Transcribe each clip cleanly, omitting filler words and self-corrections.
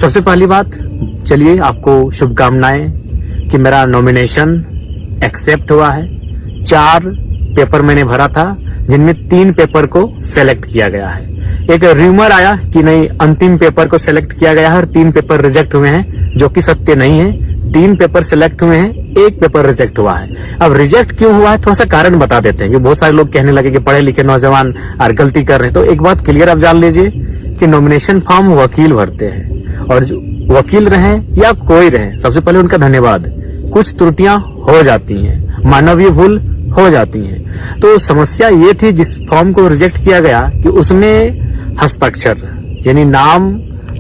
सबसे पहली बात, चलिए आपको शुभकामनाएं कि मेरा नॉमिनेशन एक्सेप्ट हुआ है। 4 पेपर मैंने भरा था, जिनमें 3 पेपर को सेलेक्ट किया गया है। एक र्यूमर आया कि नहीं, अंतिम पेपर को सेलेक्ट किया गया है और 3 पेपर रिजेक्ट हुए हैं, जो कि सत्य नहीं है। 3 पेपर सिलेक्ट हुए हैं, 1 पेपर रिजेक्ट हुआ है। अब रिजेक्ट क्यों हुआ है, थोड़ा सा कारण बता देते हैं, कि बहुत सारे लोग कहने लगे कि पढ़े लिखे नौजवान और गलती कर रहे हैं। तो एक बात क्लियर आप जान लीजिए कि नॉमिनेशन फॉर्म वकील भरते हैं, और जो वकील रहे या कोई रहे, सबसे पहले उनका धन्यवाद। कुछ त्रुटियां हो जाती हैं, मानवीय भूल हो जाती हैं। तो समस्या ये थी जिस फॉर्म को रिजेक्ट किया गया कि उसमें हस्ताक्षर यानी नाम,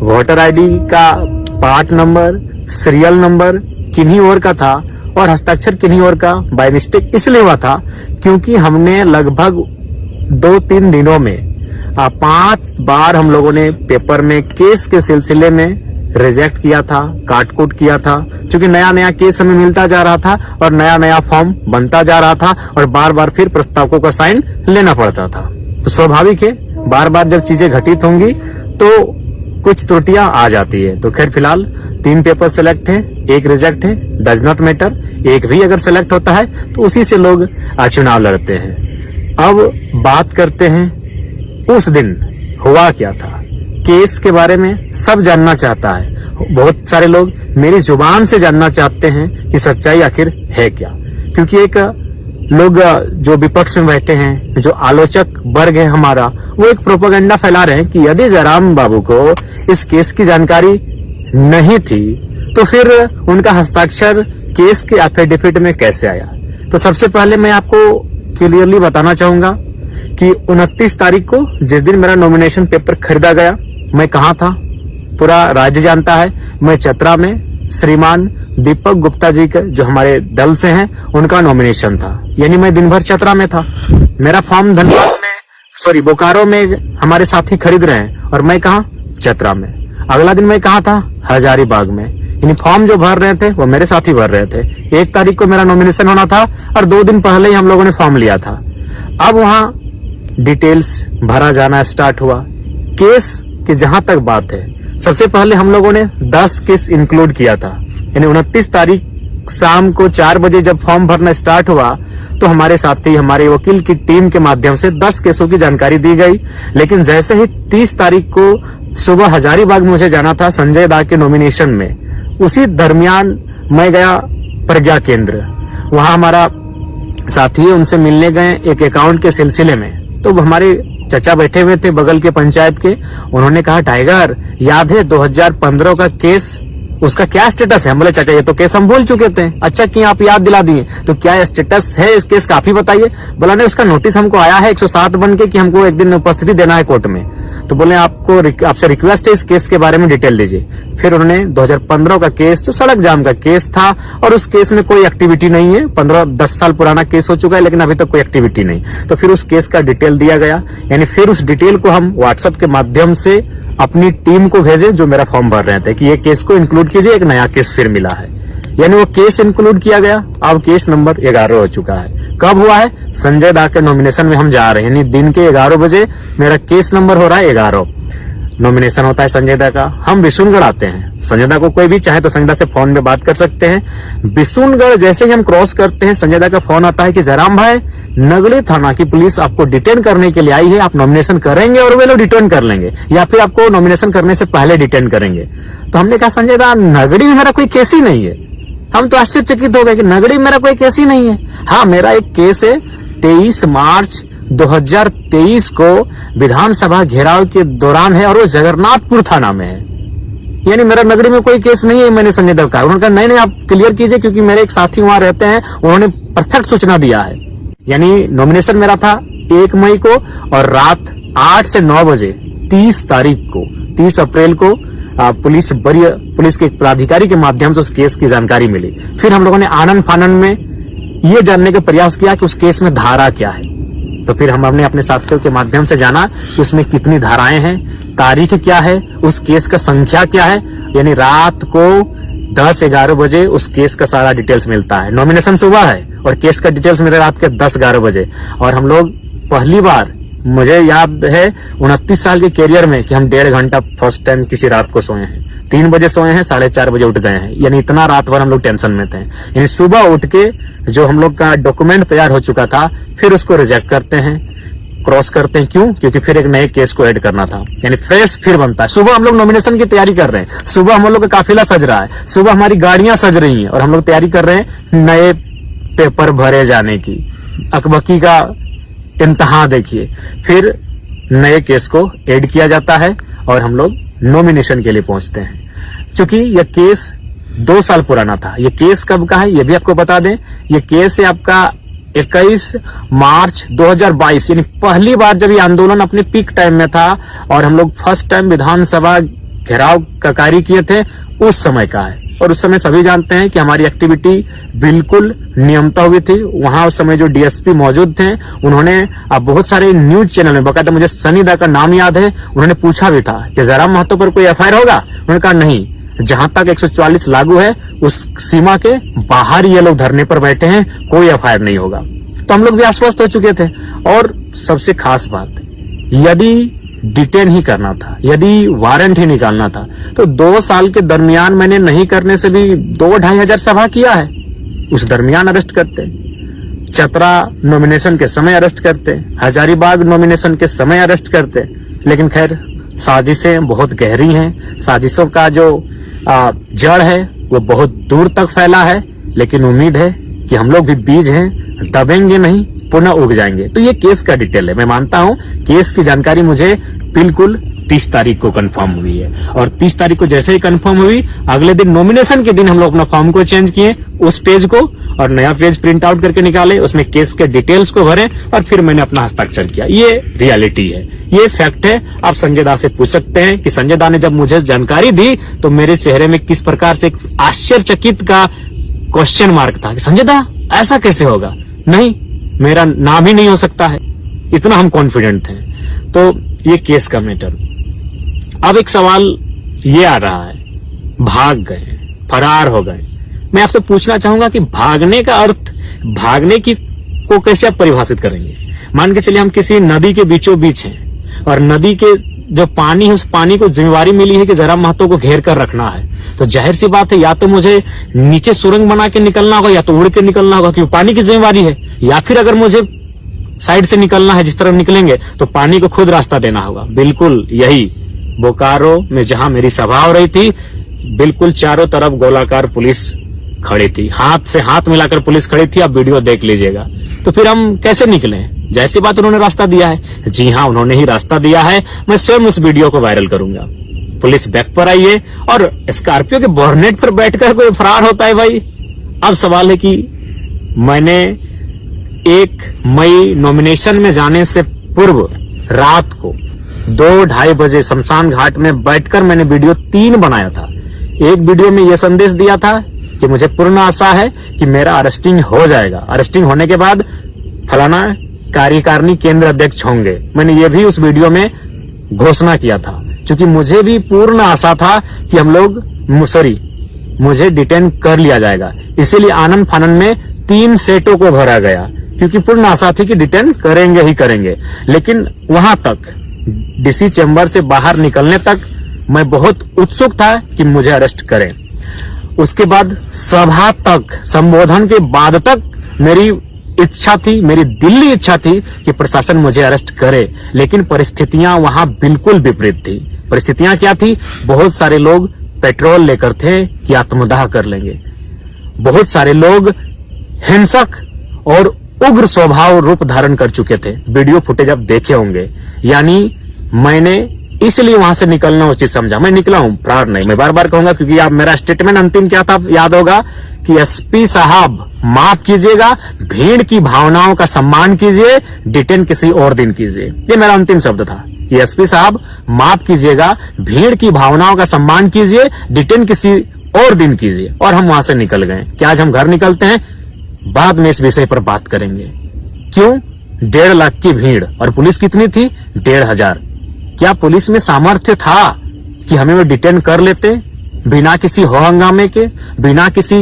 वोटर आईडी का पार्ट नंबर, सीरियल नंबर किन्हीं और का था, और हस्ताक्षर किन्हीं और का बाय मिस्टेक इसलिए हुआ था क्योंकि हमने लगभग 2-3 दिनों में 5 बार हम लोगों ने पेपर में केस के सिलसिले में रिजेक्ट किया था, काट-कूट किया था, क्योंकि नया नया केस हमें मिलता जा रहा था और नया नया फॉर्म बनता जा रहा था, और बार बार फिर प्रस्तावकों का साइन लेना पड़ता था। तो स्वाभाविक है, बार बार जब चीजें घटित होंगी तो कुछ त्रुटियां आ जाती है। तो खैर फिलहाल 3 पेपर सिलेक्ट है, 1 रिजेक्ट है, डज नॉट मैटर। 1 भी अगर सिलेक्ट होता है तो उसी से लोग चुनाव लड़ते हैं। अब बात करते हैं उस दिन हुआ क्या था। केस के बारे में सब जानना चाहता है, बहुत सारे लोग मेरी जुबान से जानना चाहते हैं कि सच्चाई आखिर है क्या। क्योंकि एक लोग जो विपक्ष में बैठे हैं, जो आलोचक वर्ग है हमारा, वो एक प्रोपेगेंडा फैला रहे हैं कि यदि जयराम बाबू को इस केस की जानकारी नहीं थी तो फिर उनका हस्ताक्षर केस के एफिडेविट में कैसे आया। तो सबसे पहले मैं आपको क्लियरली बताना चाहूंगा कि 29 तारीख को जिस दिन मेरा नॉमिनेशन पेपर खरीदा गया, मैं कहाँ था पूरा राज्य जानता है। मैं चतरा में श्रीमान दीपक गुप्ता जी के, जो हमारे दल से हैं, उनका नॉमिनेशन था, यानी मैं दिन भर चतरा में था। मेरा फॉर्म धनबाद में बोकारो में हमारे साथी खरीद रहे हैं, और मैं कहा चतरा में। अगला दिन मैं कहा था हजारीबाग में, यानी फॉर्म जो भर रहे थे वो मेरे साथी भर रहे थे। 1 तारीख को मेरा नॉमिनेशन होना था और 2 दिन पहले ही हम लोगों ने फॉर्म लिया था। अब वहां डिटेल्स भरा जाना स्टार्ट हुआ। केस की जहां तक बात है, सबसे पहले हम लोगों ने 10 केस इंक्लूड किया था, यानी 29 तारीख शाम को 4 बजे जब फॉर्म भरना स्टार्ट हुआ तो हमारे साथी, हमारे वकील की टीम के माध्यम से 10 केसों की जानकारी दी गई। लेकिन जैसे ही 30 तारीख को सुबह हजारीबाग में मुझे जाना था संजय दा के नॉमिनेशन में, उसी दरमियान मैं गया प्रज्ञा केंद्र। वहां हमारा साथी है, उनसे मिलने गए एक अकाउंट के सिलसिले में। तो हमारे चचा बैठे हुए थे बगल के पंचायत के, उन्होंने कहा टाइगर याद है 2015 का केस, उसका क्या स्टेटस है। हम बोले चाचा ये तो केस हम भूल चुके थे। अच्छा कि आप याद दिला दिए, तो क्या स्टेटस है इस केस का आप ही बताइए। बोला नहीं, उसका नोटिस हमको आया है 107 बन के कि हमको एक दिन उपस्थिति देना है कोर्ट में। तो बोले आपसे रिक्वेस्ट है इस केस के बारे में डिटेल दीजिए। फिर उन्होंने 2015 का केस, जो सड़क जाम का केस था, और उस केस में कोई एक्टिविटी नहीं है, 15-10 साल पुराना केस हो चुका है, लेकिन अभी तक कोई एक्टिविटी नहीं। तो फिर उस केस का डिटेल दिया गया, यानी फिर उस डिटेल को हम व्हाट्सएप के माध्यम से अपनी टीम को भेजे जो मेरा फॉर्म भर रहे थे कि ये केस को इंक्लूड कीजिए, एक नया केस फिर मिला है। यानी वो केस इंक्लूड किया गया। अब केस नंबर 11 हो चुका है। कब हुआ है? संजय दा के नॉमिनेशन में हम जा रहे हैं, यानी दिन के 11 बजे मेरा केस नंबर हो रहा है 11। नॉमिनेशन होता है संजय दा का। हम बिशुनगढ़ आते हैं। संजय दा को कोई भी चाहे तो संजय दा से फोन में बात कर सकते हैं। बिशुनगढ़ जैसे ही हम क्रॉस करते हैं, संजय दा का फोन आता है कि जयराम भाई, नगली थाना की पुलिस आपको डिटेन करने के लिए आई है, आप नॉमिनेशन करेंगे और वे लोग डिटेन कर लेंगे, या फिर आपको नॉमिनेशन करने से पहले डिटेन करेंगे। तो हमने कहा संजय दा, नगड़ी में मेरा कोई केस ही नहीं है। हम तो आश्चर्यचकित हो गए कि नगड़ी में मेरा कोई केस ही नहीं है। हाँ, मेरा एक केस है 23 मार्च 2023 को विधानसभा घेराव के दौरान है, और वो जगन्नाथपुर थाना में है। यानी मेरा नगरी में कोई केस नहीं है। मैंने संजय दा कहा, उन्होंने कहा नहीं आप क्लियर कीजिए, क्योंकि मेरे एक साथी वहां रहते हैं, उन्होंने परफेक्ट सूचना दिया है। यानी नॉमिनेशन मेरा था 1 मई को, और रात 8 से 9 बजे 30 तारीख को, 30 अप्रैल को पुलिस के पदाधिकारी के माध्यम से उस केस की जानकारी मिली। फिर हम लोगों ने आनन फानन में ये जानने का प्रयास किया कि उस केस में धारा क्या है। तो फिर हमने अपने साथियों के माध्यम से जाना कि उसमें कितनी धाराएं हैं, तारीख क्या है, उस केस का संख्या क्या है। यानी रात को 10-11 बजे उस केस का सारा डिटेल्स मिलता है। नॉमिनेशन सुबह है और केस का डिटेल्स मेरे रात के 10-11 बजे। और हम लोग पहली बार, मुझे याद है 29 साल के कैरियर में, कि हम 1.5 घंटा फर्स्ट टाइम किसी रात को सोए हैं। 3 बजे सोए हैं, 4:30 बजे उठ गए हैं, यानी इतना रात भर हम लोग टेंशन में थे। यानी सुबह उठ के जो हम लोग का डॉक्यूमेंट तैयार हो चुका था, फिर उसको रिजेक्ट करते हैं, क्रॉस करते हैं। क्यों? क्योंकि फिर एक नए केस को ऐड करना था, यानी फ्रेश फिर बनता है। सुबह हम लोग नॉमिनेशन की तैयारी कर रहे हैं, सुबह हम लोग का काफिला सज रहा है, सुबह हमारी गाड़ियां सज रही हैं और हम लोग तैयारी कर रहे हैं नए पेपर भरे जाने की। अकबकी का इंतहा देखिए, फिर नए केस को ऐड किया जाता है और हम लोग नॉमिनेशन के लिए पहुंचते हैं। चूंकि यह केस 2 साल पुराना था। यह केस कब का है ये भी आपको बता दें। यह केस है आपका 21 मार्च 2022, यानी पहली बार जब ये आंदोलन अपने पीक टाइम में था और हम लोग फर्स्ट टाइम विधानसभा घेराव का कार्य किए थे, उस समय का है। और उस समय सभी जानते हैं कि हमारी एक्टिविटी बिल्कुल नियमता हुई थी। वहां उस समय जो डीएसपी मौजूद थे, उन्होंने बहुत सारे न्यूज चैनल में, बकायदा मुझे सनी दा का नाम याद है, उन्होंने पूछा भी था कि जयराम महतो पर कोई एफआईआर होगा। उन्होंने कहा नहीं, जहां तक 144 लागू है उस सीमा के बाहर ये लोग धरने पर बैठे हैं, कोई एफआईआर नहीं होगा। तो हम लोग भी आश्वस्त हो चुके थे। और सबसे खास बात, यदि डिटेन ही करना था, यदि वारंट ही निकालना था, तो 2 साल के दरमियान मैंने नहीं करने से भी 2-2.5 हजार सभा किया है। उस दरमियान अरेस्ट करते, चतरा नॉमिनेशन के समय अरेस्ट करते, हजारीबाग नॉमिनेशन के समय अरेस्ट करते। लेकिन खैर, साजिशें बहुत गहरी हैं, साजिशों का जो जड़ है वो बहुत दूर तक फैला है। लेकिन उम्मीद है कि हम लोग भी बीज हैं, दबेंगे नहीं, पुनः उग जाएंगे। तो ये केस का डिटेल है। मैं मानता हूं केस की जानकारी मुझे बिल्कुल 30 तारीख को कंफर्म हुई है, और 30 तारीख को जैसे ही कंफर्म हुई, अगले दिन नॉमिनेशन के दिन हम लोग अपना फॉर्म को चेंज किए, उस पेज को, और नया पेज प्रिंट आउट करके निकाले, उसमें केस के डिटेल्स को भरे और फिर मैंने अपना हस्ताक्षर किया। ये रियलिटी है, ये फैक्ट है। आप संजय दा से पूछ सकते हैं कि संजय दा ने जब मुझे जानकारी दी तो मेरे चेहरे में किस प्रकार से एक आश्चर्यचकित का क्वेश्चन मार्क था कि संजय दा ऐसा कैसे होगा, नहीं मेरा नाम ही नहीं हो सकता है, इतना हम कॉन्फिडेंट थे। तो ये केस का मैटर। अब एक सवाल ये आ रहा है, भाग गए, फरार हो गए। मैं आपसे पूछना चाहूंगा कि भागने का अर्थ, भागने की को कैसे आप परिभाषित करेंगे? मान के चलिए हम किसी नदी के बीचों बीच हैं और नदी के जो पानी है, उस पानी को जिम्मेवारी मिली है कि जयराम महतो को घेर कर रखना है। तो जाहिर सी बात है, या तो मुझे नीचे सुरंग बना के निकलना होगा या तो उड़ के निकलना होगा, क्योंकि पानी की जिम्मेवारी है। या फिर अगर मुझे साइड से निकलना है, जिस तरफ निकलेंगे, तो पानी को खुद रास्ता देना होगा। बिल्कुल यही बोकारो में जहां मेरी सभा हो रही थी, बिल्कुल चारों तरफ गोलाकार पुलिस खड़ी थी, हाथ से हाथ मिलाकर पुलिस खड़ी थी। आप वीडियो देख लीजिएगा। तो फिर हम कैसे निकले? जैसी बात, उन्होंने रास्ता दिया है। जी हाँ, उन्होंने ही रास्ता दिया है। मैं स्वयं उस वीडियो को वायरल करूंगा। पुलिस बैक पर आई है और स्कॉर्पियो के बोर्नेट पर बैठकर कोई फरार होता है भाई। अब सवाल है कि मैंने 1 मई नॉमिनेशन में जाने से पूर्व रात को 2-2:30 बजे शमशान घाट में बैठकर मैंने वीडियो 3 बनाया था। एक वीडियो में यह संदेश दिया था कि मुझे पूर्ण आशा है कि मेरा अरेस्टिंग हो जाएगा, अरेस्टिंग होने के बाद फलाना कार्यकारिणी केंद्र अध्यक्ष होंगे। मैंने ये भी उस वीडियो में घोषणा किया था, क्योंकि मुझे भी पूर्ण आशा था कि हम लोग मुझे डिटेन कर लिया जाएगा। इसीलिए आनंद फानन में 3 सेटों को भरा गया, क्योंकि पूर्ण आशा थी कि डिटेन करेंगे ही करेंगे। लेकिन वहां तक, डीसी चैम्बर से बाहर निकलने तक मैं बहुत उत्सुक था कि मुझे अरेस्ट करें। उसके बाद सभा तक, संबोधन के बाद तक मेरी इच्छा थी, मेरी दिली इच्छा थी कि प्रशासन मुझे अरेस्ट करे। लेकिन परिस्थितियां वहां बिल्कुल विपरीत थी। परिस्थितियां क्या थी? बहुत सारे लोग पेट्रोल लेकर थे कि आत्मदाह कर लेंगे। बहुत सारे लोग हिंसक और उग्र स्वभाव रूप धारण कर चुके थे। वीडियो फुटेज आप देखे होंगे। यानी मैंने इसलिए वहां से निकलना उचित समझा। मैं निकला हूं, फरार नहीं। मैं बार बार कहूंगा, क्योंकि आप मेरा स्टेटमेंट अंतिम क्या था याद होगा कि एसपी साहब माफ कीजिएगा, भीड़ की भावनाओं का सम्मान कीजिए, डिटेन किसी और दिन कीजिए। ये मेरा अंतिम शब्द था कि एसपी साहब माफ कीजिएगा, भीड़ की भावनाओं का सम्मान कीजिए, डिटेन किसी और दिन कीजिए। और हम वहां से निकल गए। क्या आज हम घर निकलते हैं? बाद में इस विषय पर बात करेंगे। क्यों? 1.5 लाख की भीड़, और पुलिस कितनी थी? 1.5 हजार। क्या पुलिस में सामर्थ्य था कि हमें वो डिटेन कर लेते बिना किसी हो हंगामे के, बिना किसी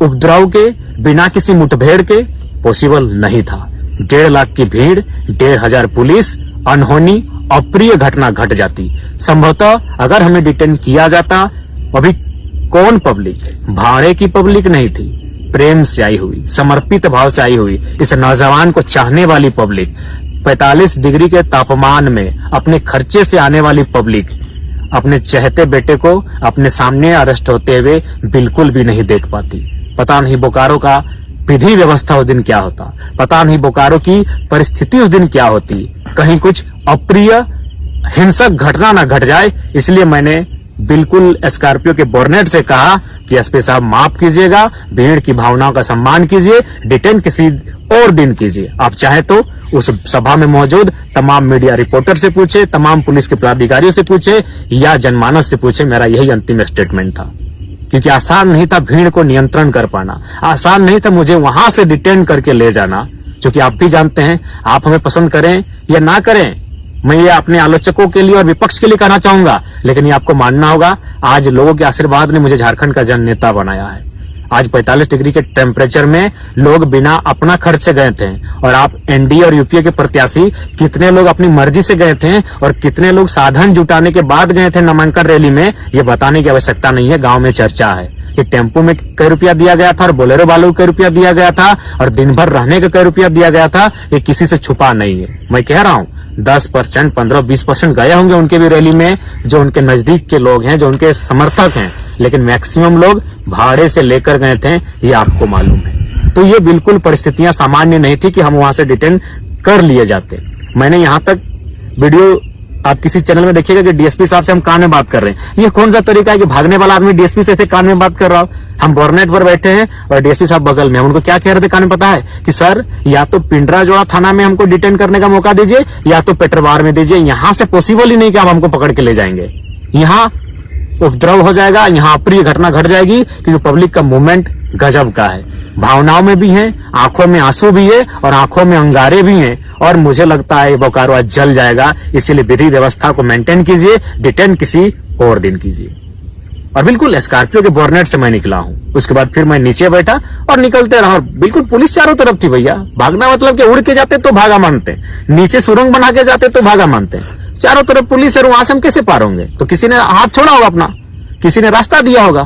उपद्रव के, बिना किसी मुठभेड़ के? पॉसिबल नहीं था। 1.5 लाख की भीड़, 1.5 हजार पुलिस अनहोनी अप्रिय घटना घट जाती। संभवतः अगर हमें डिटेन किया जाता, अभी कौन पब्लिक, भाड़े की पब्लिक नहीं थी, प्रेम से आई हुई, समर्पित भाव से आई हुई, इस नौजवान को चाहने वाली पब्लिक, 45 डिग्री के तापमान में अपने खर्चे से आने वाली पब्लिक अपने चहते बेटे को अपने सामने अरेस्ट होते हुए बिल्कुल भी नहीं देख पाती। पता नहीं बोकारो का विधि व्यवस्था उस दिन क्या होता, पता नहीं बोकारो की परिस्थिति उस दिन क्या होती। कहीं कुछ अप्रिय हिंसक घटना न घट जाए, इसलिए मैंने बिल्कुल स्कॉर्पियो के बोर्नेट से कहा कि एसपी साहब माफ कीजिएगा, भीड़ की भावनाओं का सम्मान कीजिए, डिटेन किसी और दिन कीजिए। आप चाहे तो उस सभा में मौजूद तमाम मीडिया रिपोर्टर से पूछे, तमाम पुलिस के पदाधिकारियों से पूछे या जनमानस से पूछे। मेरा यही अंतिम स्टेटमेंट था, क्योंकि आसान नहीं था भीड़ को नियंत्रण कर पाना, आसान नहीं था मुझे वहां से डिटेन करके ले जाना। क्योंकि आप भी जानते हैं, आप हमें पसंद करें या ना करें, मैं ये अपने आलोचकों के लिए और विपक्ष के लिए कहना चाहूंगा, लेकिन ये आपको मानना होगा, आज लोगों के आशीर्वाद ने मुझे झारखंड का जन नेता बनाया है। आज 45 डिग्री के टेम्परेचर में लोग बिना अपना खर्च से गए थे, और आप एनडीए और यूपीए के प्रत्याशी कितने लोग अपनी मर्जी से गए थे और कितने लोग साधन जुटाने के बाद गए थे नामांकन रैली में, ये बताने की आवश्यकता नहीं है। गांव में चर्चा है कि टेम्पो में कई रुपया दिया गया था और बोलेरो वालों को कई रुपया दिया गया था और दिन भर रहने का कई रुपया दिया गया था, ये किसी से छुपा नहीं है। मैं कह रहा हूं 10%, 15-20% गए होंगे उनके भी रैली में, जो उनके नजदीक के लोग हैं, जो उनके समर्थक हैं, लेकिन मैक्सिमम लोग भाड़े से लेकर गए थे, ये आपको मालूम है। तो ये बिल्कुल परिस्थितियां सामान्य नहीं थी कि हम वहां से डिटेन कर लिए जाते। मैंने यहां तक वीडियो आप किसी चैनल में देखिएगा कि डीएसपी साहब से हम कान में बात कर रहे हैं। ये कौन सा तरीका है कि भागने वाला आदमी डीएसपी से ऐसे कान में बात कर रहा हो? हम बोर्नेट पर बैठे हैं और डीएसपी साहब बगल में। हम उनको क्या कह रहे थे कान में पता है कि सर या तो पिंडराजोड़ा थाना में हमको डिटेन करने का मौका दीजिए या तो पेट्रोबार में दीजिए। यहां से पॉसिबल ही नहीं कि आप हमको पकड़ के ले जाएंगे। यहाँ उपद्रव हो जाएगा, यहाँ अप्रिय घटना घट जाएगी, क्योंकि पब्लिक का मूवमेंट गजब का है। भावनाओं में भी है, आंखों में आंसू भी है और आंखों में अंगारे भी हैं, और मुझे लगता है बोकारो आज जल जाएगा। इसीलिए विधि व्यवस्था को मेंटेन कीजिए, डिटेन किसी और दिन कीजिए। और बिल्कुल स्कॉर्पियो के बोर्नेट से मैं निकला हूं, उसके बाद फिर मैं नीचे बैठा और निकलते रहा। बिल्कुल पुलिस चारों तरफ थी भैया। भागना मतलब कि उड़ के जाते तो भागा मानते, नीचे सुरंग बना के जाते तो भागा मानते। चारों तरफ पुलिस है, वहां से हम कैसे पार होंगे? तो किसी ने हाथ छोड़ा होगा अपना, किसी ने रास्ता दिया होगा।